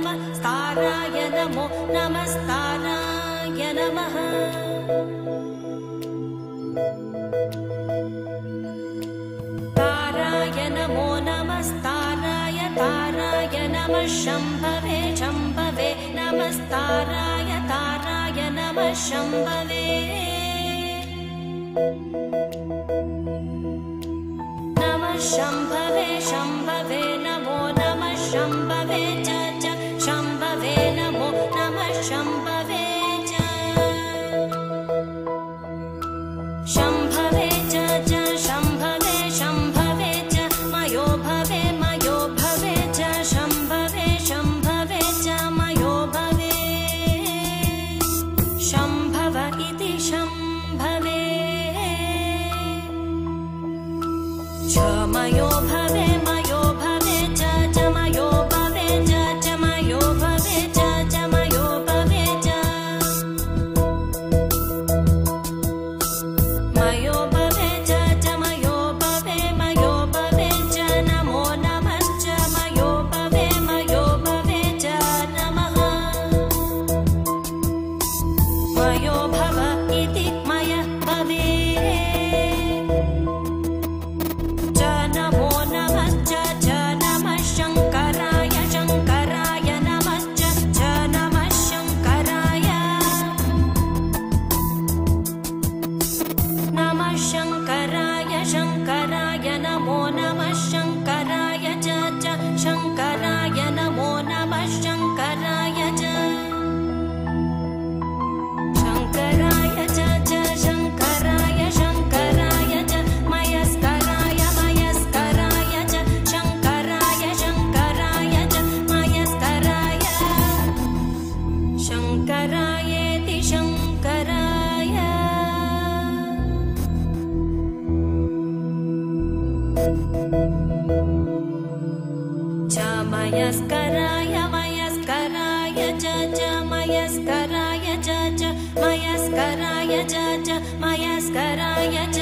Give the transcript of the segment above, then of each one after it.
नमस्ताराय नमो नमस्ताराय नमः ताराय नमो नमस्ताराय ताराय नमः शम्भवे शम्भवे नमस्ताराय ताराय नमः शम्भवे नमः शम्भवे शम्भवे नमो नमः शम्भवे च शम्भवे नमो नमः शम्भवे च शम्भवे च शम्भवे शम्भवे च मयो भवे च शम्भवे शम्भवे च मयो भवे शम्भव इति शम्भवे च मयो भवे च मयो भवे च मयो भवे च मयो भवे च मयो भवे च मयो भवे च नमो नमश्च मयो भवे च नमः मयो भव इति मय भवे नमो नमश्च नमः शङ्कराय शङ्कराय नमश्च नमः शङ्कराय शङ्कराय नमो नमः शङ्कराय च शङ्कराय नमो नमः शङ्कराय च शङ्कराय च शङ्कराय शङ्कराय च मयस्कराय च शङ्कराय शङ्कराय च मयस्कराय शङ्करायेति शङ्कराय च मयस्कराय मयस्कराय च मयस्कराय च मयस्कराय च मयस्कराय च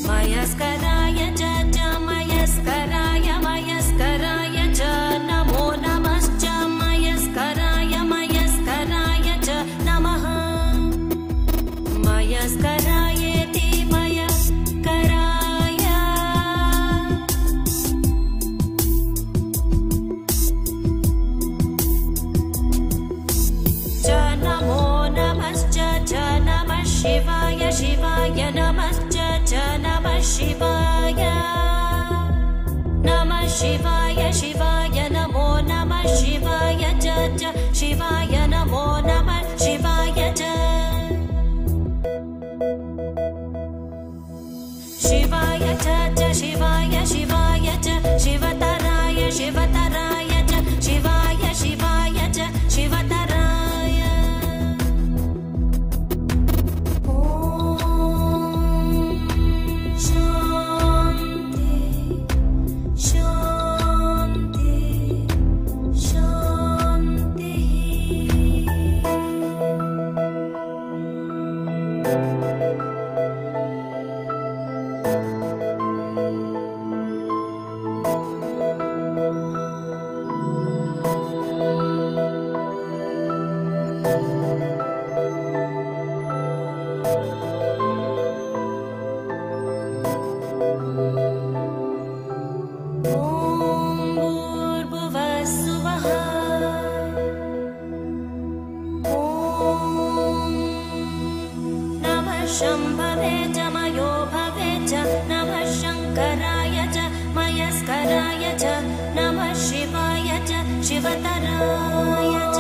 मयस्कराय च मयस्कराय मयस्कराय च नमो नमश्च मयस्कराय च नमः मयस्करायेति मयस्कराय च नमो नमश्च नमः शिवाय शिवाय नमश्च नमः शिवाय शिवाय नमो नमः शिवाय च शिवाय नमो नमः शिवाय च शिवाय च शिवाय च शिवतराय च शिवाय च शिवतराय ॐ शान्ति शान्ति शान्तिः शम्भवे च मयो भवे च नमः शङ्कराय च मयस्कराय च नमः शिवाय च शिवतराय च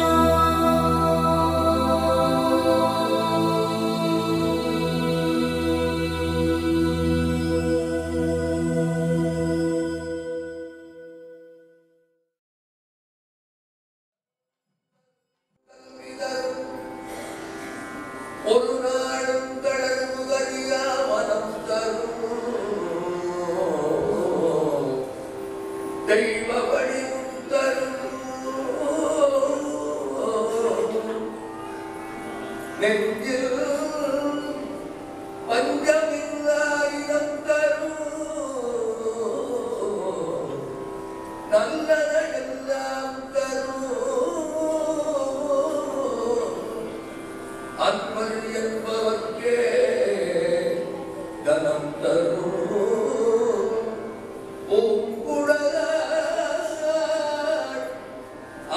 நல்லதையெல்லாம் அன்பர் என்பவர்க்கே தனம் தரும் பூங்குழலார்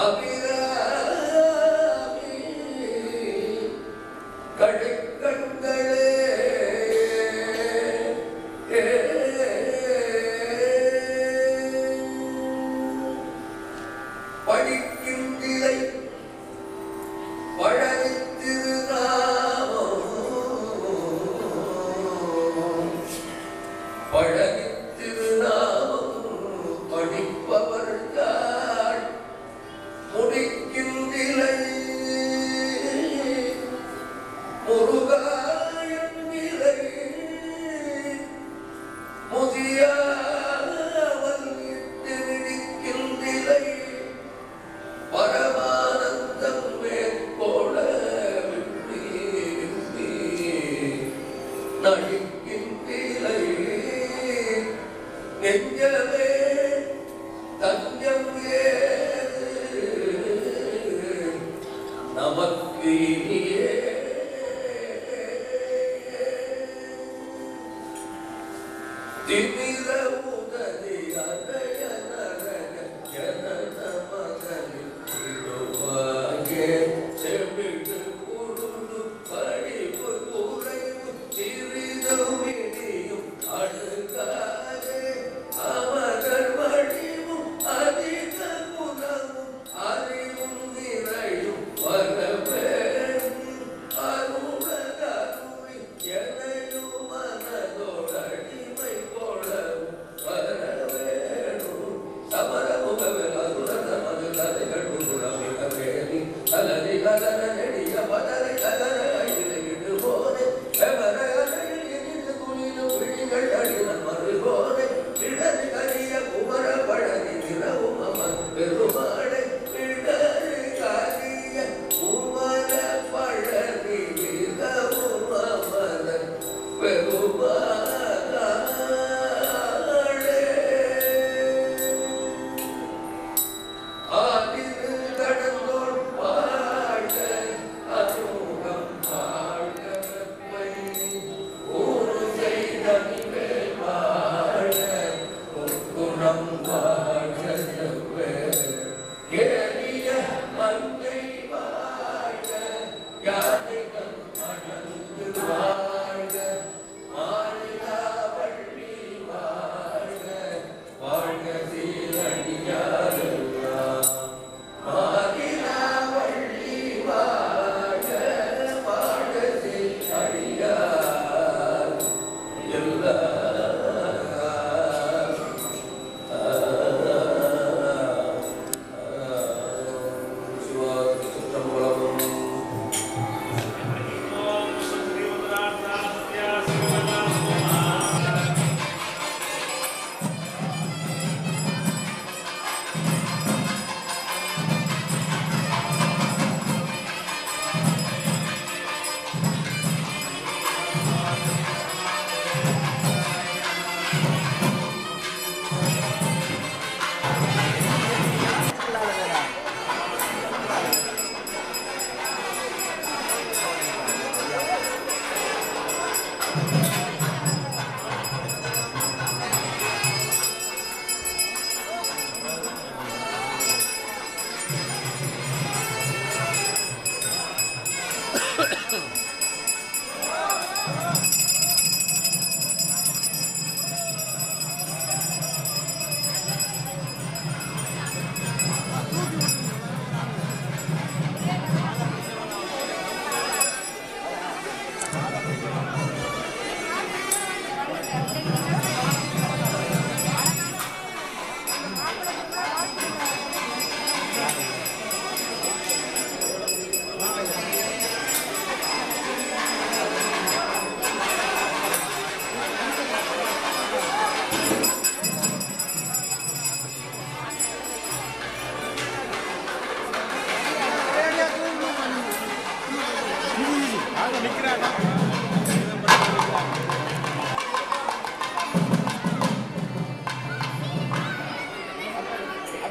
அபிராமி கடைக்கண்களே படிக்கின்றிலை பழனித்திருநாமம் படிப்பவர்கள் முடிக்கின்றிலை முருகாயம் நிலை முதியாமல் இட்டு விடிக்கின்றிலை பரமானந்தம் மேற்கோள நடிக்கின்றிலை நெஞ்சமே தஞ்சம் ஏது நமக்கு இனியே திமிர உதவி அடைய நரக ஜனன மகனில் திருவாயே செவிடு குருடு படிப்பு குறைவு சிறிதும் இனியும் அழுகாதே அமரர் வடிவும் அதிக குணமும் அறிவும் நிறையும் வரவேன் அருணகருளி எனையும் மனதோடு அடிமை கொளவும்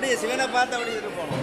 அப்படியே சிவனை பார்த்து அப்படி இருப்போம்.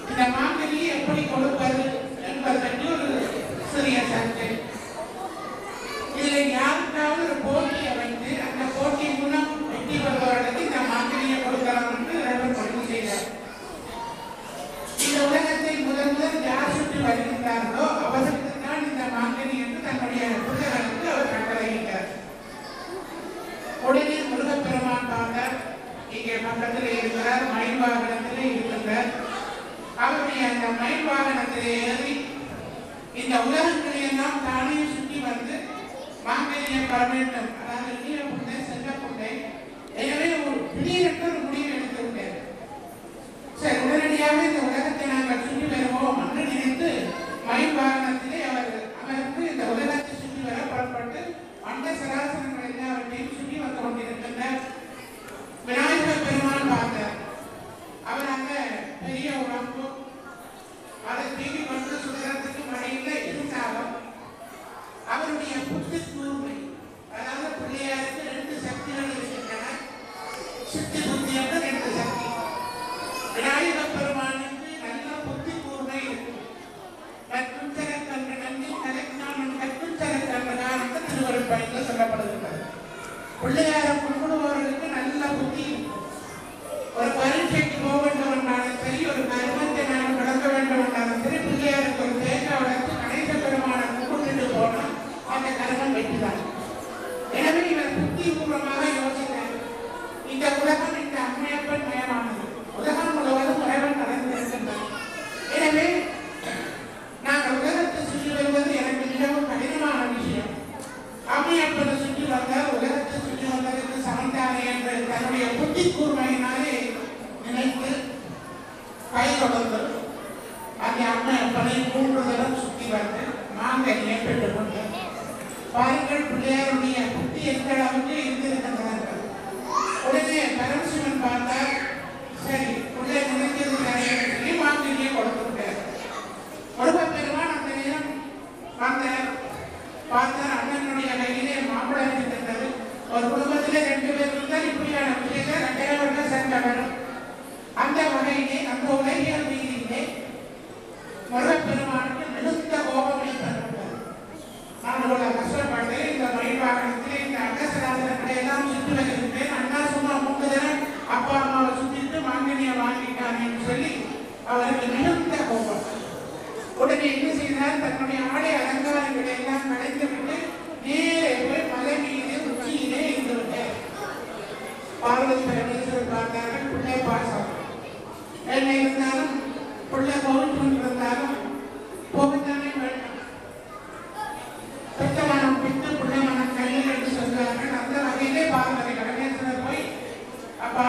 இந்த மாங்கனி எப்படி கொடுப்பது முதல் யார் சுற்றி வருகின்றார்களோ அவர்களுக்கு தான் இந்த மாங்கனி என்று தன்னுடைய பிள்ளைகளுக்கு அவர் கட்டளையிட்டார். உடனே முருகப்பெருமான் பார்த்தார், இங்கே பக்கத்தில் இருக்கிறார், மயில் வாகனத்திலே இருக்கின்றார். அவருடைய அந்த மயில் வாகனத்திலே ஏறி இந்த உலகங்களை எல்லாம் தானே சுற்றி வந்து மாங்கனியை பெற வேண்டும், அதாவது இனிய புண்டை செல்ல புண்டை. எனவே ஒரு திடீரென்று ஒரு முடிவு எடுத்து விட்டார். சரி, உடனடியாக இந்த உலகத்தை நாங்கள் சுற்றி வருவோம் என்று நினைத்து மயில் வாகனத்திலே அவர் அமர்ந்து இந்த உலகத்தை சுற்றி வர புறப்பட்டு அந்த சராசரங்கள் எல்லாவற்றையும் சுற்றி வந்து கொண்டிருக்கின்றார். விநாயகர் பெருமான் பார்த்தார். அவர் அங்க பெரிய உடம்பு அதை தீவி கொண்டு சுதரத்துக்கு மழையில இருந்தாலும் அவருடைய புத்தி கூர்மை, அதாவது பிள்ளையாருக்கு 2 சக்திகள் இருக்கின்றன. சித்தி புத்தி என்று 2 சக்தி. விநாயகர் பெருமானுக்கு நல்ல புத்தி கூர்மை இருக்கு. கற்குஞ்சரக்கன்று நன்றி கலைஞானம் கற்குஞ்சரக்கன்றுதான் என்று திருவருட்பணியில் சொல்லப்படுகின்றது. பிள்ளையாரை கும்பிடுபவர்களுக்கு நல்ல புத்தி. ஒரு பரீட்சைக்கு போக வேண்டும் என்றாலும் சரி, ஒரு கர்மத்தை நான் நடக்க வேண்டும் என்றாலும் சரி, பிள்ளையாருக்கு ஒரு தேங்காய் வளர்த்து கணேச பெருமானை கும்பிட்டு போனால் அந்த கர்மம் வெற்றிதான். எனவே இவர் புத்தி பூர்வமாக யோசித்தார். இந்த உலகம் இந்த அம்மையப்பன் மயமானது. உலகம் முழுவதும் இறைவன் நடந்திருக்கின்றார். எனவே நாங்கள் உலகத்தை சுற்றி வருவது எனக்கு மிகவும் கடினமான விஷயம். அம்மையப்பனை சுற்றி வந்தால் உலகத்தை சுற்றி வந்ததற்கு சமந்தானே என்று தன்னுடைய புத்தி கூர்மையினாலே நினைத்து கை தொடர்ந்து அந்த அம்மையப்பனை 3 தரம் சுற்றி வந்து மாங்கனியை பெற்றுக் கொண்டார். பாருங்கள், பிள்ளையாருடைய புத்தி எந்த அளவுக்கு இருந்திருக்கின்றார்கள். உடனே பரமசிவன் பார்த்தார். சரி, பிள்ளை நினைக்கிறது மாங்கனியை கொடுத்து விட்டார். முருகப்பெருமான் அந்த நேரம் வந்தார். பார்த்தார், அண்ணனுடைய கையிலே மாம்பழம் இருக்கின்றது. ஒரு குடும்பத்திலே 2 பேர் இருந்தால் இப்படியான விஷயத்தை 2 பேர்கள் சென்ற வரும். அந்த வகையிலே அந்த உலகியல் வீதியிலே முருகப்பெருமானுக்கு மிகுந்த கோபம் ஏற்பட்டுள்ளது. நான் இவ்வளவு கஷ்டப்பட்டு இந்த மயில் வாகனத்திலே இந்த அண்டசராசனங்களை எல்லாம் சுற்றி வருகின்றேன். அண்ணா சும்மா 3 தரம் அப்பா அம்மாவை சுற்றிட்டு மாங்கனியை வாங்கிட்டான் என்று சொல்லி அவருக்கு மிகுந்த கோபம். உடனே என்ன செய்தார், தன்னுடைய ஆடை அலங்காரங்களை எல்லாம் கலைந்து விட்டு நேரே போய் மலை மீது உச்சியிலே இருந்து விட்டார். பார்வதி பரமேஸ்வரர் பார்த்தார்கள். பிள்ளை பாசம் என்ன இருந்தாலும் பிள்ளை கோவிட்டு இருந்தாலும் போகத்தானே வேண்டும். பெற்ற மனம் பித்து பிள்ளை மனம் கையில் என்று சொல்கிறார்கள். அந்த வகையிலே பார்வதி பரமேஸ்வரர் போய், அப்பா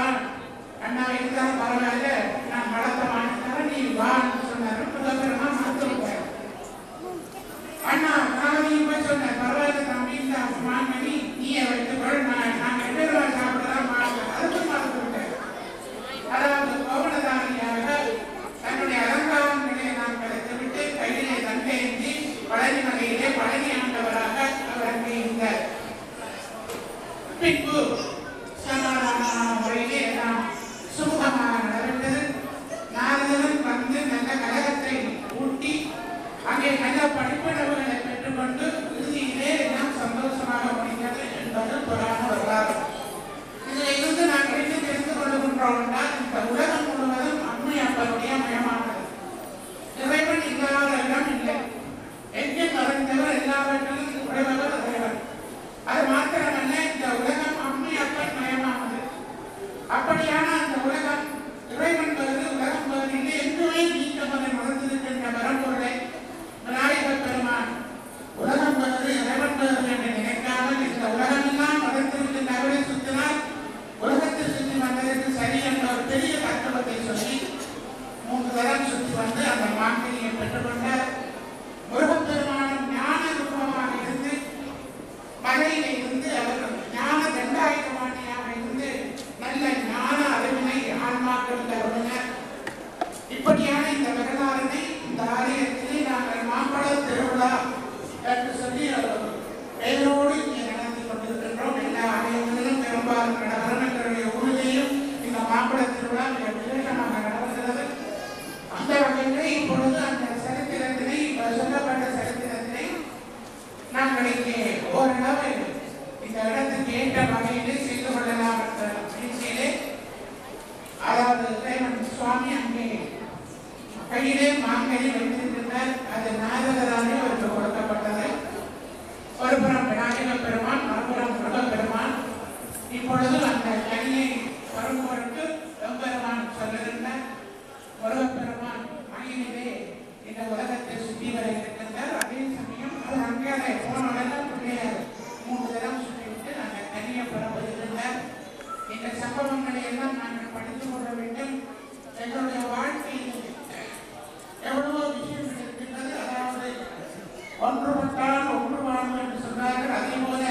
அண்ணா இருந்தாலும் பரவாயில்ல, நான் வளர்த்த மாட்டேன், நீ வான்னு சொன்னாரு. புதப்பிரமா மாத்திருப்பார். அண்ணா நான் போய் சொன்னேன், பரவாயில்ல தம்பி, இந்த மாங்கனி நீயே வைத்துக்கொள், நான் 2 ரூபாய் சாப்பிடலாம் மாட்டேன். அதுக்கு மறந்துவிட்டேன். அதாவது கோவணதாரியாக தன்னுடைய அலங்காரங்களை நான் கலைத்துவிட்டு கையிலே தண்டேந்தி பழனி மலையிலே பழனி ஆண்டவராக அவர் அங்கே இருந்தார். பின்பு சமாதானமான முறையிலே நாம் சுமூகமாக நடந்தது. நாரதன் வந்து நல்ல கழகத்தை ஊட்டி அங்கே நல்ல படிப்பிடவுகளை பெற்றுக்கொண்டு இறுதியிலே நாம் சந்தோஷமாக முடிந்தது என்பது புராண வரலாறு. இதில் இருந்து நாங்கள் என்ன தெரிந்து கொள்ளுகின்றோம் என்றால், இந்த உலகம் முழுவதும் அம்மை அப்பனுடைய மயமானது. இறைவன் இல்லாத இடம் இல்லை. எங்கே மறைந்தவர் எல்லாவற்றிலும் உடையவர் இறைவன். அது மாத்திரமல்ல, இந்த உலகம் அம்மை அப்பன் மயமானது. அப்படியான அந்த உலகம் இறைவன் வருது, உலகம் வருது எங்குமே நீக்கமதை மறந்திருக்கின்ற பரம்பொருளை விநாயகர் பெருமான் உலகம் வருது இறைவன் வருது என்று நினைக்காமல் இந்த உலகமெல்லாம் மறந்திருக்கின்ற அவரை சுற்றினால் உலகத்தை சுற்றி வந்ததற்கு சரி என்ற ஒரு பெரிய தத்துவத்தை சொல்லி 3 தரம் சுற்றி வந்து அந்த மாங்கனியை பெற்றுக்கொண்டார். முருகப்பெருமானும் ஞான ரூபமாக இருந்து மலையில இருந்து அவர் ஞான தண்டாயுதபாணியாக இருந்து நல்ல ஞான அறிவினை ஆன்மாக்கள் தருவினர். இப்படியான இந்த வரலாறினை இந்த ஆலயத்திலே நாங்கள் மாம்பழ திருவிழா என்று சொல்லி பெயரோடு இங்கே நடத்தி கொண்டிருக்கின்றோம். எல்லா ஆலயங்களிலும் பெரும்பாலும் நடவரும் எங்களுடைய ஊரிலேயும் இந்த மாம்பழ திருவிழா மிக விசேஷமாக நடக்கிறது. அந்த வகையிலே இப்பொழுது அந்த சரித்திரத்தினை சொல்லப்பட்ட சரித்திரத்தினை நாங்கள் இங்கே ஓரளவு இந்த இடத்துக்கு ஏற்ற வகையிலே செய்து கொள்ளலாம் என்ற முயற்சியிலே, அதாவது இறைவன் சுவாமி அங்கே கையிலே மாங்கனி வைத்திருக்கின்றார். அது நாரதராலே அவருக்கு கொடுக்கப்பட்டது. ஒருபுறம் விநாயகப் பெருமான், மறுபுறம் முருகப்பெருமான். இப்பொழுது அந்த கனியை வரும்பொருட்டு எம்பெருமான் சொல்லுகின்றார். முருகப்பெருமான் மகிழிலே இந்த உலகத்தை சுற்றி வர இருக்கின்றார். அதே சமயம் அவர் அங்கே போனவுடன் பிள்ளையார் 3 தரம் சுற்றிவிட்டு அந்த கனியை பெற வருகின்றார். இந்த சம்பவங்களை எல்லாம் நாங்கள் படித்து கொள்ள வேண்டும். எங்களுடைய வாழ்க்கையில் எவ்வளவோ விஷயங்கள் இருக்கின்றது. அதாவது ஒன்றுபட்டால் ஒன்று வாழ்வு என்று சொன்னார்கள். அதே போல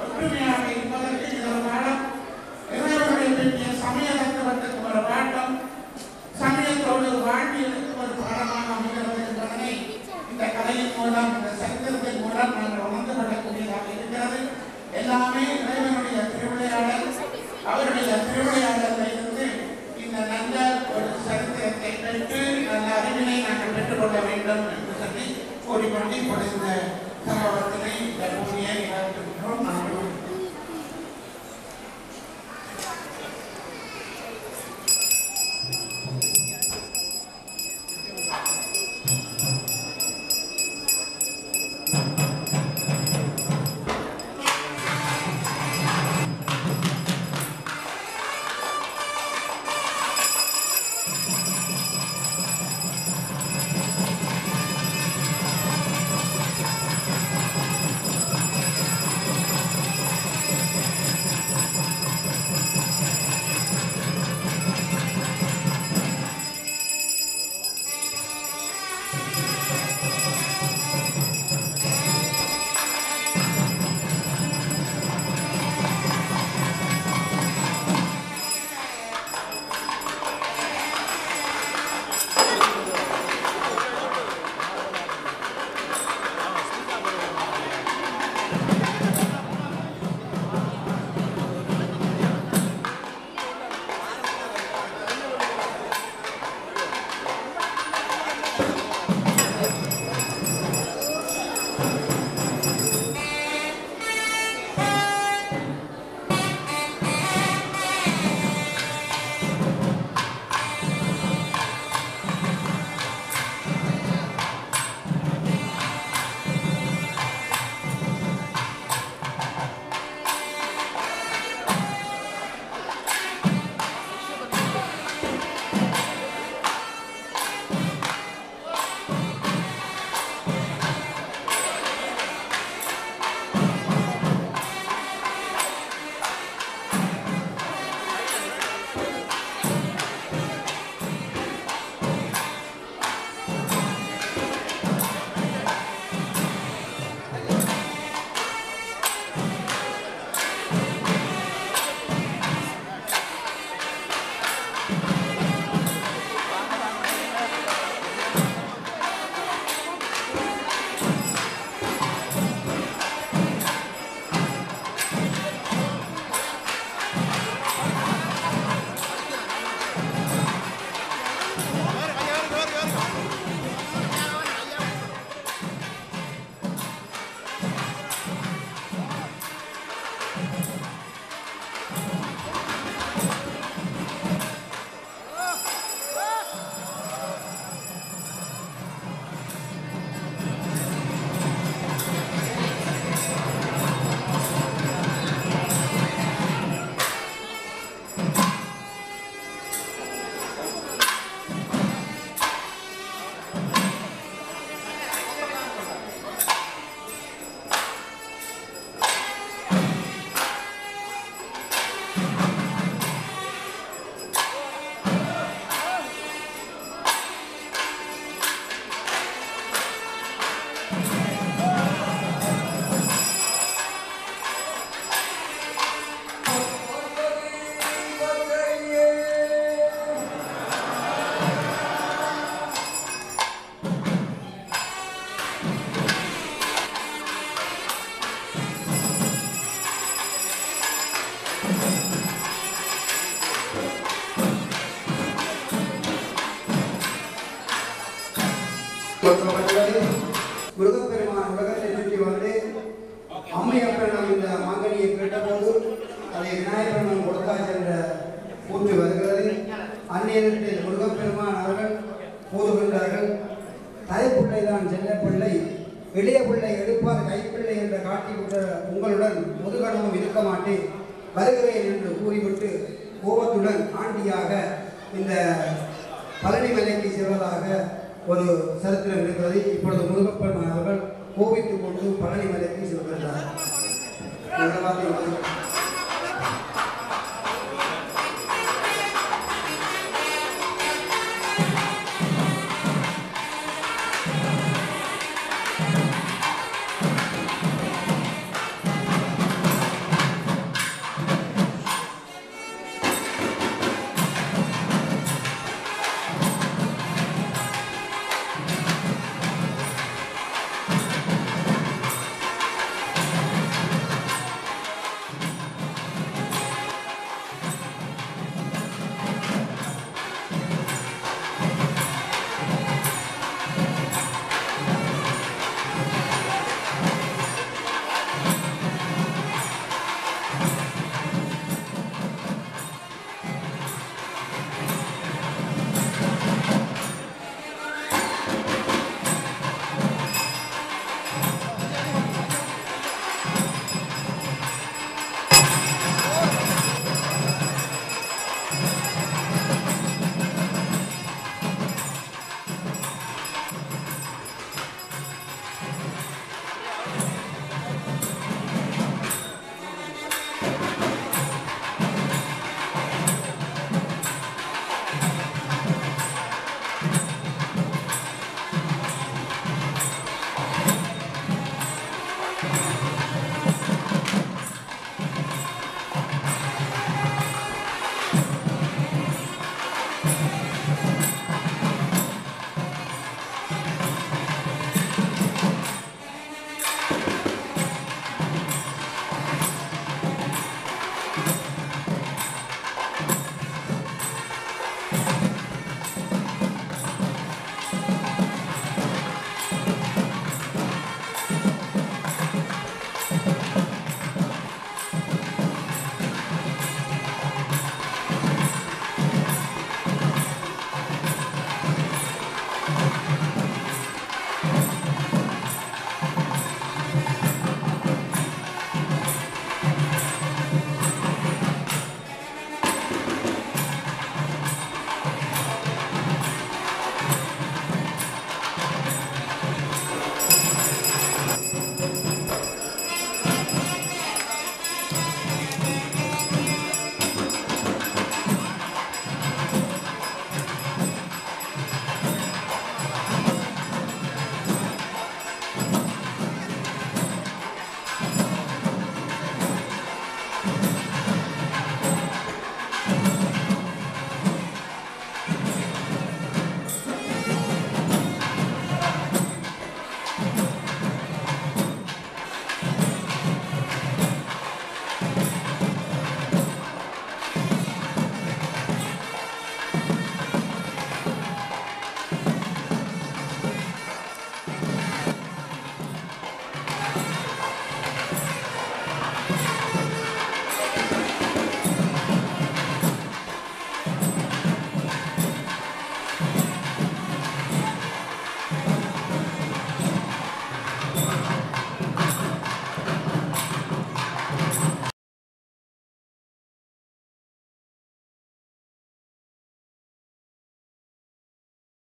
ஒற்றுமையாக இருப்பதற்கு இது ஒரு பாடம். இறைவனுடைய பெரிய சமய தத்துவத்துக்கு ஒரு பாடம், சமயத்தோடு வாழ்வியலுக்கு ஒரு பாடமாக அமைகிறது என்பதனை இந்த கதையின் மூலம், இந்த சரித்திரத்தின் மூலம் நாங்கள் உணர்ந்து கொள்ளக்கூடியதாக இருக்கிறது. எல்லாமே இறைவனுடைய திருவிளையாடல். அவருடைய திருவிளையாடலில் இருந்து இந்த நல்ல ஒரு சரித்திரத்தை பெற்று நல்ல அறிவினை நாங்கள் பெற்றுக்கொள்ள வேண்டும் என்று சொல்லி கூறிக்கொண்டு இப்பொழுது இந்த சம்பவத்தினை இந்த பூமியை நிகழ்த்துகின்றோம். நாங்கள் போதுகின்றார்கள். தலைப்பிள்ளை தான் செல்ல பிள்ளை, இளைய பிள்ளை எடுப்பார் கைப்பிள்ளை என்ற காட்டிவிட்ட உங்களுடன் முதுகணமும் இருக்க மாட்டேன் வருகிறேன் என்று கூறிவிட்டு கோபத்துடன் ஆண்டியாக இந்த பழனி மலைக்கு செல்வதாக ஒரு சரித்திரம் இருக்கிறது. இப்பொழுது முருகப்பன் அவர்கள் கோபித்துக் கொண்டு பழனி மலைக்கு செல்கின்றார்.